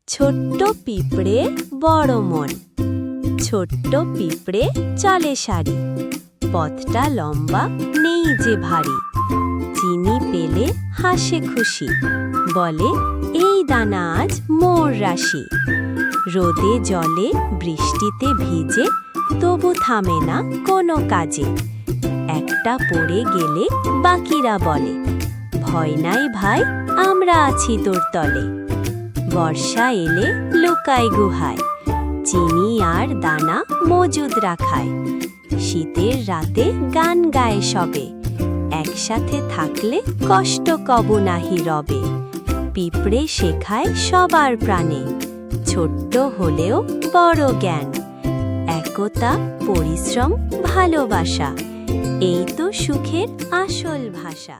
ছোট্ট পিঁপড়ে বড় মন। ছোট্ট পিঁপড়ে চলে সারি, পথটা লম্বা নেই যে ভারী। চিনি পেলে হাসে খুশি, বলে এই দানা আজ মোর রাশি। রোদে জলে বৃষ্টিতে ভিজে, তবু থামে না কোনো কাজে। একটা পড়ে গেলে বাকিরা বলে, ভয় নাই ভাই, আমরা আছি তোর তলে। বর্ষা এলে লুকায় গুহায়, চিনি আর দানা মজুদ রাখায়। শীতের রাতে গান গায় সবে, একসাথে থাকলে কষ্ট কবু নাহি রবে। পিঁপড়ে শেখায় সবার প্রাণে, ছোট্ট হলেও বড় জ্ঞান। একতা, পরিশ্রম, ভালোবাসা, এই তো সুখের আসল ভাষা।